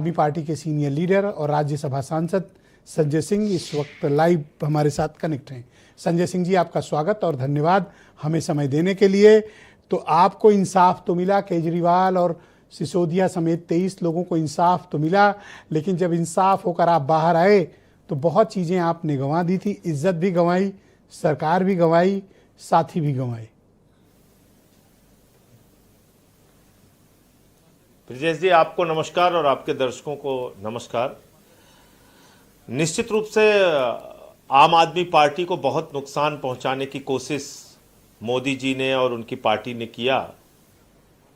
आदमी पार्टी के senior leader और राज्यसभा सांसद संजय सिंह इस वक्त लाइव हमारे साथ कनेक्ट हैं। संजय सिंह जी, आपका स्वागत और धन्यवाद हमें समय देने के लिए। तो आपको इंसाफ तो मिला, केजरीवाल और सिसोदिया समेत 23 लोगों को इंसाफ तो मिला, लेकिन जब इंसाफ होकर आप बाहर आए तो बहुत चीज़ें आपने गंवा दी थी। इज्जत भी गंवाई, सरकार भी गंवाई, साथी भी गंवाए। ब्रिजेश जी, आपको नमस्कार और आपके दर्शकों को नमस्कार। निश्चित रूप से आम आदमी पार्टी को बहुत नुकसान पहुंचाने की कोशिश मोदी जी ने और उनकी पार्टी ने किया।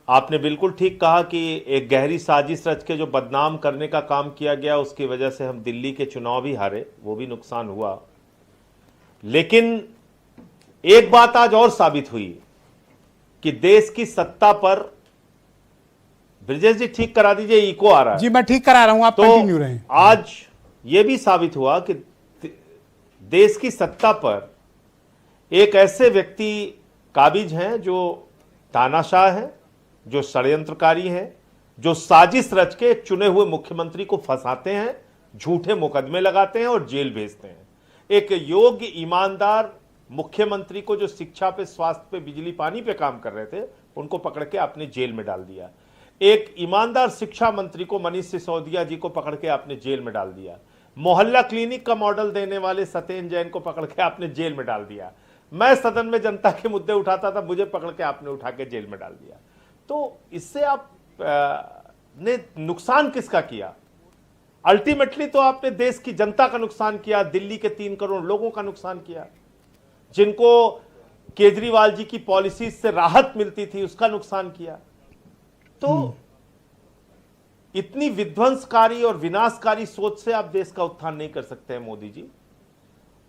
आपने बिल्कुल ठीक कहा कि एक गहरी साजिश रच के जो बदनाम करने का काम किया गया, उसकी वजह से हम दिल्ली के चुनाव भी हारे, वो भी नुकसान हुआ। लेकिन एक बात आज और साबित हुई कि देश की सत्ता पर, ब्रिजेश जी ठीक करा दीजिए, इको आ रहा है। जी मैं ठीक करा रहा हूं, आप कंटिन्यू रहें। आज यह भी साबित हुआ कि देश की सत्ता पर एक ऐसे व्यक्ति काबिज हैं जो तानाशाह हैं, जो षड्यंत्रकारी हैं, जो साजिश रच के एक चुने हुए मुख्यमंत्री को फंसाते हैं, झूठे मुकदमे लगाते हैं और जेल भेजते हैं। एक योग्य ईमानदार मुख्यमंत्री को जो शिक्षा पे, स्वास्थ्य पे, बिजली पानी पे काम कर रहे थे, उनको पकड़ के आपने जेल में डाल दिया। एक ईमानदार शिक्षा मंत्री को, मनीष सिसोदिया जी को पकड़ के आपने जेल में डाल दिया। मोहल्ला क्लिनिक का मॉडल देने वाले सत्येंद्र जैन को पकड़ के आपने जेल में डाल दिया। मैं सदन में जनता के मुद्दे उठाता था, मुझे पकड़ के आपने उठा के जेल में डाल दिया। तो इससे आप ने नुकसान किसका किया? अल्टीमेटली तो आपने देश की जनता का नुकसान किया, दिल्ली के 3 करोड़ लोगों का नुकसान किया, जिनको केजरीवाल जी की पॉलिसी से राहत मिलती थी, उसका नुकसान किया। तो इतनी विध्वंसकारी और विनाशकारी सोच से आप देश का उत्थान नहीं कर सकते हैं मोदी जी।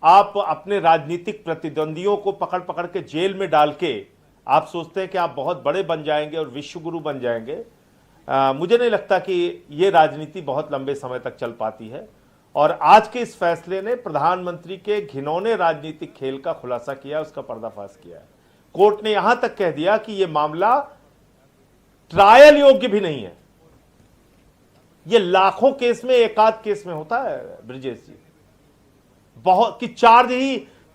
आप अपने राजनीतिक प्रतिद्वंदियों को पकड़ पकड़ के जेल में डाल के आप सोचते हैं कि आप बहुत बड़े बन जाएंगे और विश्वगुरु बन जाएंगे। मुझे नहीं लगता कि ये राजनीति बहुत लंबे समय तक चल पाती है। और आज के इस फैसले ने प्रधानमंत्री के घिनौने राजनीतिक खेल का खुलासा किया, उसका पर्दाफाश किया है। कोर्ट ने यहां तक कह दिया कि यह मामला ट्रायल योग्य भी नहीं है। ये लाखों केस में एकाध केस में होता है ब्रिजेश जी, बहुत कि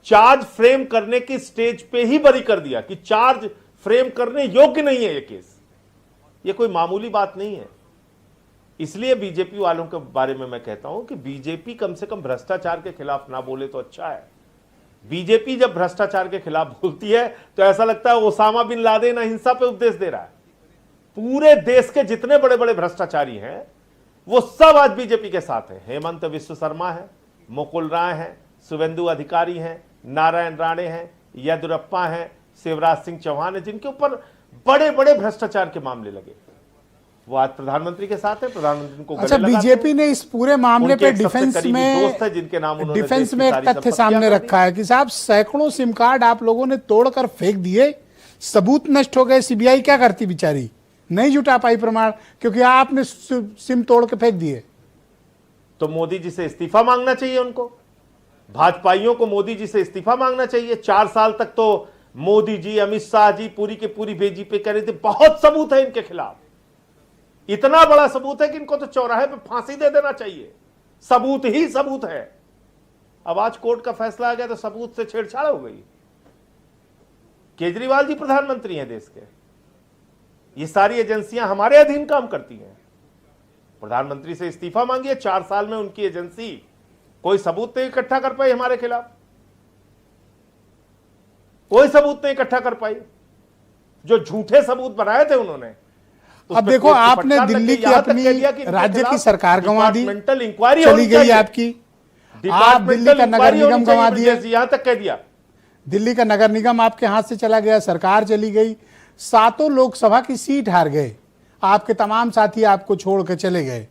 चार्ज फ्रेम करने की स्टेज पे ही बरी कर दिया कि चार्ज फ्रेम करने योग्य नहीं है ये केस। ये कोई मामूली बात नहीं है। इसलिए बीजेपी वालों के बारे में मैं कहता हूं कि बीजेपी कम से कम भ्रष्टाचार के खिलाफ ना बोले तो अच्छा है। बीजेपी जब भ्रष्टाचार के खिलाफ बोलती है तो ऐसा लगता है ओसामा बिन लादेन अहिंसा पे उपदेश दे रहा है। पूरे देश के जितने बड़े बड़े भ्रष्टाचारी हैं वो सब आज बीजेपी के साथ हैं। हेमंत विश्व शर्मा है, मुकुल राय हैं, शुभेंदु अधिकारी हैं, नारायण राणे हैं, येदुरप्पा हैं, शिवराज सिंह चौहान है, जिनके ऊपर बड़े बड़े भ्रष्टाचार के मामले लगे, वो आज प्रधानमंत्री के साथ है। प्रधानमंत्री को अच्छा, बीजेपी ने इस पूरे मामले पे डिफेंस में एक तथ्य सामने रखा है कि साहब सैकड़ों सिम कार्ड आप लोगों ने तोड़कर फेंक दिए, सबूत नष्ट हो गए। सीबीआई क्या करती बेचारी, नहीं जुटा पाई प्रमाण, क्योंकि आपने सिम तोड़ के फेंक दिए। तो मोदी जी से इस्तीफा मांगना चाहिए उनको, भाजपाइयों को मोदी जी से इस्तीफा मांगना चाहिए। 4 साल तक तो मोदी जी, अमित शाह जी पूरी के पूरी बीजेपी कह रहे थे बहुत सबूत है इनके खिलाफ, इतना बड़ा सबूत है कि इनको तो चौराहे पे फांसी दे देना चाहिए, सबूत ही सबूत है। अब आज कोर्ट का फैसला आ गया तो सबूत से छेड़छाड़ हो गई। केजरीवाल जी प्रधानमंत्री हैं देश के, ये सारी एजेंसियां हमारे अधीन काम करती हैं। प्रधानमंत्री से इस्तीफा मांगिए, 4 साल में उनकी एजेंसी कोई सबूत नहीं इकट्ठा कर पाई हमारे खिलाफ, कोई सबूत नहीं इकट्ठा कर पाई। जो झूठे सबूत बनाए थे उन्होंने। अब देखो, आपने दिल्ली की अपनी राज्य की सरकार गंवा दी, इंक्वायरी चली गई आपकी, आप दिल्ली का नगर निगम गंवा दिए, यहां तक कह दिया दिल्ली का नगर निगम आपके हाथ से चला गया, सरकार चली गई, 7 लोकसभा की सीट हार गए, आपके तमाम साथी आपको छोड़ के चले गए।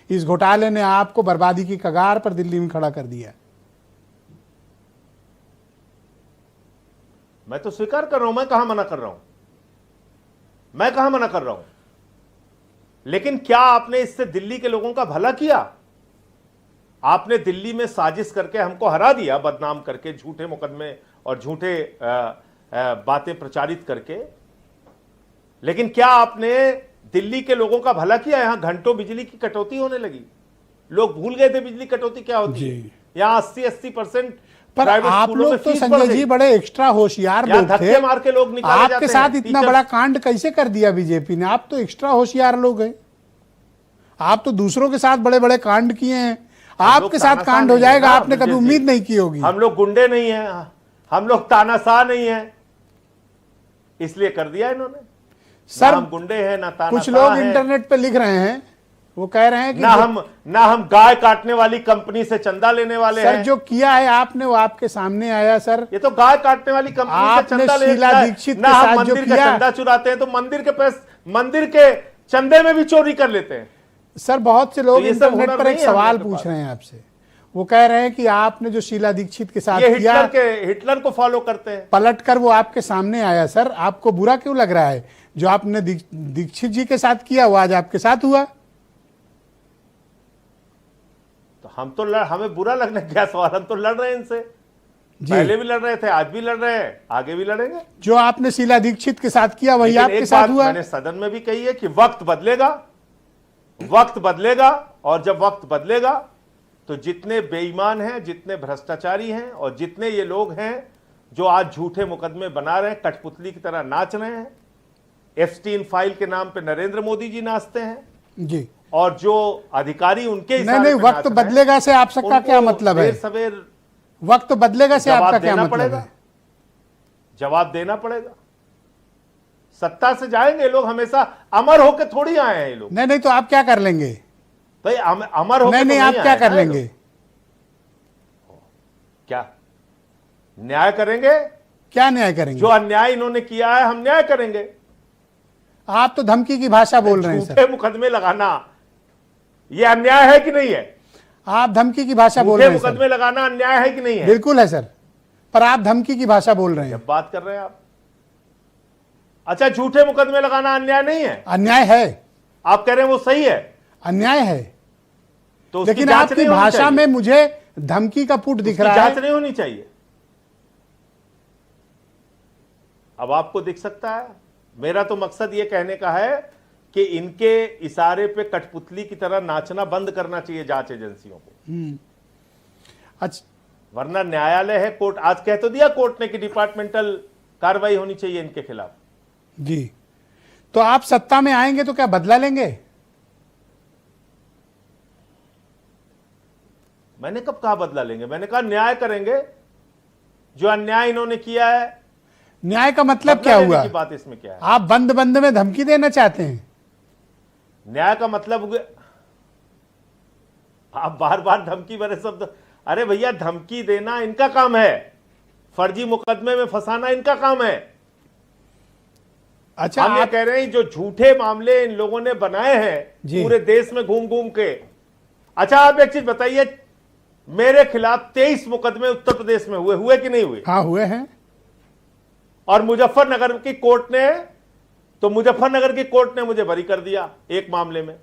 इस घोटाले ने आपको बर्बादी की कगार पर दिल्ली में खड़ा कर दिया। मैं तो स्वीकार कर रहा हूं, मैं कहां मना कर रहा हूं, मैं कहां मना कर रहा हूं। लेकिन क्या आपने इससे दिल्ली के लोगों का भला किया? आपने दिल्ली में साजिश करके हमको हरा दिया, बदनाम करके, झूठे मुकदमे और झूठे बातें प्रचारित करके। लेकिन क्या आपने दिल्ली के लोगों का भला किया, यहां घंटों बिजली की कटौती होने लगी, लोग भूल गए थे बिजली कटौती क्या होती है। यहाँ 80% पर आप लोग तो संजय जी बड़े एक्स्ट्रा होशियार लोग थे, मार के लोग निकाले जाते आपके साथ इतना बड़ा कांड कैसे कर दिया बीजेपी ने? आप तो एक्स्ट्रा होशियार लोग हैं, आप तो दूसरों के साथ बड़े बड़े कांड किए हैं, आपके साथ कांड हो जाएगा आपने कभी उम्मीद नहीं की होगी। हम लोग गुंडे नहीं हैं, हम लोग तानाशाह नहीं हैं, इसलिए कर दिया इन्होंने। सर हम गुंडे हैं ना तानाशाह। कुछ लोग इंटरनेट पे लिख रहे हैं, वो कह रहे हैं कि ना हम गाय काटने वाली कंपनी से चंदा लेने वाले सर हैं। जो किया है आपने वो आपके सामने आया सर। ये तो गाय काटने वाली कंपनी से चंदा ले शीला दीक्षित ना, हम मंदिर का चंदा चुराते हैं तो मंदिर के पैसे मंदिर के चंदे में भी चोरी कर लेते हैं। सर बहुत से लोग तो इंटरनेट पर एक सवाल पूछ रहे हैं आपसे, वो कह रहे हैं कि आपने जो शीला दीक्षित के साथ किया, हिटलर को फॉलो करते हैं। पलटकर वो आपके सामने आया। सर आपको बुरा क्यों लग रहा है? जो आपने दीक्षित जी के साथ किया वो आज आपके साथ हुआ। तो हम तो हमें बुरा लगने क्या सवाल, हम तो लड़ रहे हैं इनसे, पहले भी लड़ रहे थे, आज भी लड़ रहे हैं, आगे भी लड़ेंगे। जो आपने शीला दीक्षित के साथ किया वही आपके साथ हुआ। मैंने सदन में भी कही है कि वक्त बदलेगा, वक्त बदलेगा, और जब वक्त बदलेगा तो जितने बेईमान हैं, जितने भ्रष्टाचारी हैं और जितने ये लोग हैं जो आज झूठे मुकदमे बना रहे हैं, कठपुतली की तरह नाच रहे हैं, एप्स्टीन फाइल के नाम पे नरेंद्र मोदी जी नाचते हैं जी, और जो अधिकारी उनके नहीं वक्त बदलेगा से आप सबका क्या मतलब है? सवेर वक्त बदलेगा से आपका क्या मतलब है? जवाब देना पड़ेगा। सत्ता से जाएंगे लोग, हमेशा अमर होकर थोड़ी आए हैं ये लोग। नहीं तो आप क्या कर लेंगे भाई? अमर होकर नहीं आप क्या कर लेंगे? क्या न्याय करेंगे? क्या न्याय करेंगे? जो अन्याय इन्होंने किया है हम न्याय करेंगे। आप तो धमकी की भाषा बोल रहे हैं। झूठे मुकदमे लगाना ये अन्याय है कि नहीं है? आप धमकी की भाषा बोल रहे हैं। मुकदमे लगाना अन्याय है कि नहीं है? बिल्कुल है सर, पर आप धमकी की भाषा बोल रहे हैं। जब बात कर रहे हैं आप, अच्छा झूठे मुकदमे लगाना अन्याय नहीं है? अन्याय है। आप कह रहे हैं वो सही है? अन्याय है। तो लेकिन आपकी भाषा में मुझे धमकी का पुट दिख रहा है। जांच नहीं होनी चाहिए। अब आपको दिख सकता है, मेरा तो मकसद ये कहने का है कि इनके इशारे पे कठपुतली की तरह नाचना बंद करना चाहिए जांच एजेंसियों को। अच्छा, वरना न्यायालय है, कोर्ट आज कह तो दिया कोर्ट ने कि डिपार्टमेंटल कार्रवाई होनी चाहिए इनके खिलाफ। जी, तो आप सत्ता में आएंगे तो क्या बदला लेंगे? मैंने कब कहा बदला लेंगे? मैंने कहा न्याय करेंगे। जो अन्याय इन्होंने किया है, न्याय का मतलब क्या हुआ? की बात इसमें क्या है? आप बंद बंद में धमकी देना चाहते हैं? न्याय का मतलब आप बार बार धमकी भरे शब्द, अरे भैया धमकी देना इनका काम है, फर्जी मुकदमे में फंसाना इनका काम है। अच्छा, हम ये कह रहे हैं जो झूठे मामले इन लोगों ने बनाए हैं पूरे देश में घूम घूम के। अच्छा आप एक चीज बताइए, मेरे खिलाफ 23 मुकदमे उत्तर प्रदेश में हुए कि नहीं हुए? हाँ हुए हैं। और मुजफ्फरनगर की कोर्ट ने, तो मुजफ्फरनगर की कोर्ट ने मुझे बरी कर दिया एक मामले में।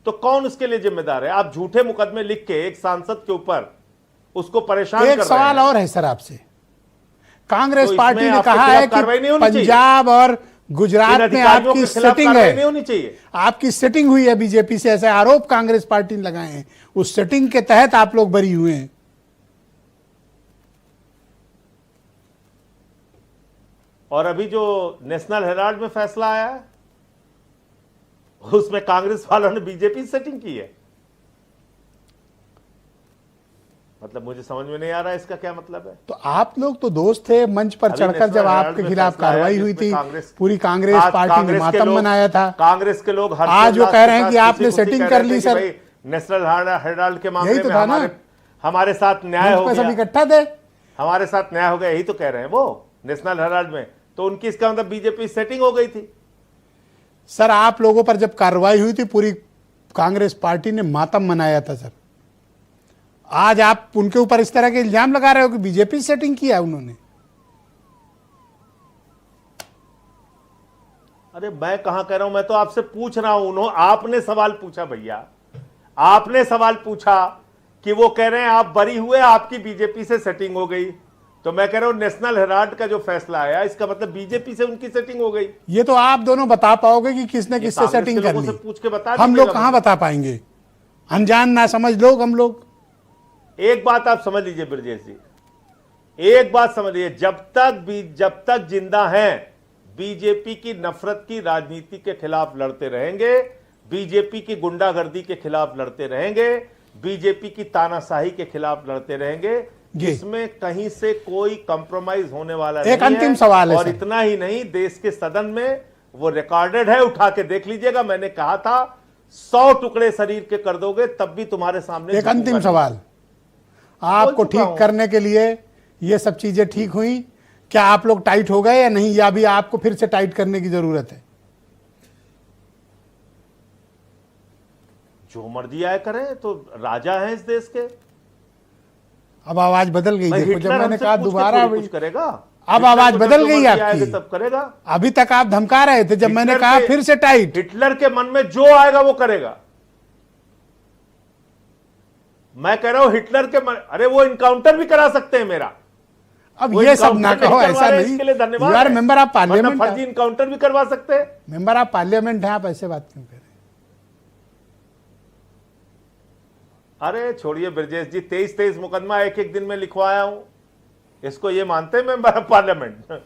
तो कौन उसके लिए जिम्मेदार है? आप झूठे मुकदमे लिख के एक सांसद के ऊपर उसको परेशान कर रहे हैं। एक सवाल और है सर आपसे, कांग्रेस पार्टी ने कहा है कि पंजाब और गुजरात में आपकी सेटिंग है, नहीं होनी चाहिए। आपकी सेटिंग हुई है बीजेपी से, ऐसे आरोप कांग्रेस पार्टी ने लगाए हैं। उस सेटिंग के तहत आप लोग बरी हुए हैं। और अभी जो नेशनल हेराल्ड में फैसला आया है उसमें कांग्रेस वालों ने बीजेपी सेटिंग की है। मतलब मुझे समझ में नहीं आ रहा है इसका क्या मतलब है। तो आप लोग तो दोस्त थे, मंच पर चढ़कर जब आपके खिलाफ कार्रवाई हुई थी, पूरी कांग्रेस पार्टी ने मातम मनाया था। कांग्रेस के लोग आज वो कह रहे हैं कि आपने सेटिंग कर ली सर। नेशनल हेराल्ड के मामले तो में हमारे साथ न्याय हो गया, इकट्ठा थे, हमारे साथ न्याय हो गया, यही तो कह रहे हैं वो नेशनल हेराल्ड में। तो उनकी इसका मतलब बीजेपी सेटिंग हो गई थी। सर आप लोगों पर जब कार्रवाई हुई थी पूरी कांग्रेस पार्टी ने मातम मनाया था सर। आज आप उनके ऊपर इस तरह के इल्जाम लगा रहे हो कि बीजेपी सेटिंग किया उन्होंने। अरे मैं कहां कह रहा हूं, मैं तो आपसे पूछ रहा हूं। आपने सवाल पूछा भैया, आपने सवाल पूछा कि वो कह रहे हैं आप बरी हुए, आपकी बीजेपी से सेटिंग हो गई। तो मैं कह रहा हूं नेशनल हेराल्ड का जो फैसला आया, इसका मतलब बीजेपी से उनकी सेटिंग हो गई। ये तो आप दोनों बता पाओगे कि किसने किससे कांग्रेस सेटिंग के कर लोगों ली। से पूछ के बता हम लोग दीजिएगा कहां मुझे। बता पाएंगे, अनजान ना समझ लोग हम लोग। एक बात आप समझ लीजिए ब्रजेश जी, एक बात समझ लीजिए, जब तक जिंदा हैं बीजेपी की नफरत की राजनीति के खिलाफ लड़ते रहेंगे, बीजेपी की गुंडागर्दी के खिलाफ लड़ते रहेंगे, बीजेपी की तानाशाही के खिलाफ लड़ते रहेंगे। इसमें कहीं से कोई कंप्रोमाइज होने वाला नहीं है। एक अंतिम सवाल है और सर। इतना ही नहीं, देश के सदन में वो रिकॉर्डेड है, उठा के देख लीजिएगा। मैंने कहा था 100 टुकड़े शरीर के कर दोगे तब भी तुम्हारे सामने। एक अंतिम सवाल, आपको ठीक करने के लिए ये सब चीजें ठीक हुई, क्या आप लोग टाइट हो गए या नहीं, या भी आपको फिर से टाइट करने की जरूरत है? जो मर्जी आए करें, तो राजा हैं इस देश के। अब आवाज बदल गई, देखो जब मैंने कहा दोबारा कुछ करेगा, अब आवाज बदल गई आपकी। तब करेगा। अभी तक आप धमका रहे थे, जब मैंने कहा फिर से टाइट। हिटलर के मन में जो आएगा वो करेगा। मैं कह रहा हूं हिटलर के मन, अरे वो इनकाउंटर भी करा सकते हैं मेरा। अब ये सब ना कहो, ऐसा नहीं। इसके लिए धन्यवाद। यार मेंबर आप पार्लियामेंट, फर्जी इनकाउंटर भी करवा सकते हैं। मेंबर आप पार्लियामेंट हैं, आप ऐसे बात क्यों कर रहे हैं? अरे छोड़िए ब्रजेश जी, 23 मुकदमा एक एक दिन में लिखवाया हूं, इसको ये मानते हैं मेंबर ऑफ पार्लियामेंट?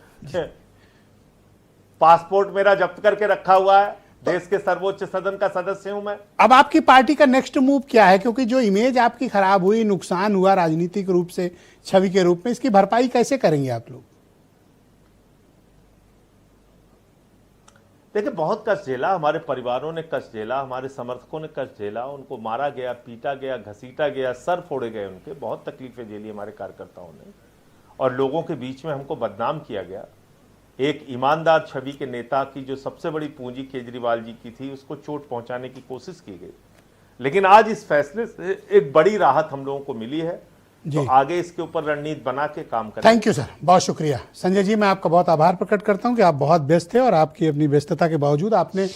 पासपोर्ट मेरा जब्त करके रखा हुआ है, देश के सर्वोच्च सदन का सदस्य हूं मैं। अब आपकी पार्टी का नेक्स्ट मूव क्या है, क्योंकि जो इमेज आपकी खराब हुई, नुकसान हुआ राजनीतिक रूप से, छवि के रूप में, इसकी भरपाई कैसे करेंगे आप लोग? देखिए, बहुत कष्ट झेला, हमारे परिवारों ने कष्ट झेला, हमारे समर्थकों ने कष्ट झेला, उनको मारा गया, पीटा गया, घसीटा गया, सर फोड़े गए उनके, बहुत तकलीफें झेली हमारे कार्यकर्ताओं ने, और लोगों के बीच में हमको बदनाम किया गया। एक ईमानदार छवि के नेता की जो सबसे बड़ी पूंजी केजरीवाल जी की थी, उसको चोट पहुंचाने की कोशिश की गई। लेकिन आज इस फैसले से एक बड़ी राहत हम लोगों को मिली है, तो आगे इसके ऊपर रणनीति बना के काम करें। थैंक यू सर, बहुत शुक्रिया। संजय जी, मैं आपका बहुत आभार प्रकट करता हूं कि आप बहुत व्यस्त थे और आपकी अपनी व्यस्तता के बावजूद आपने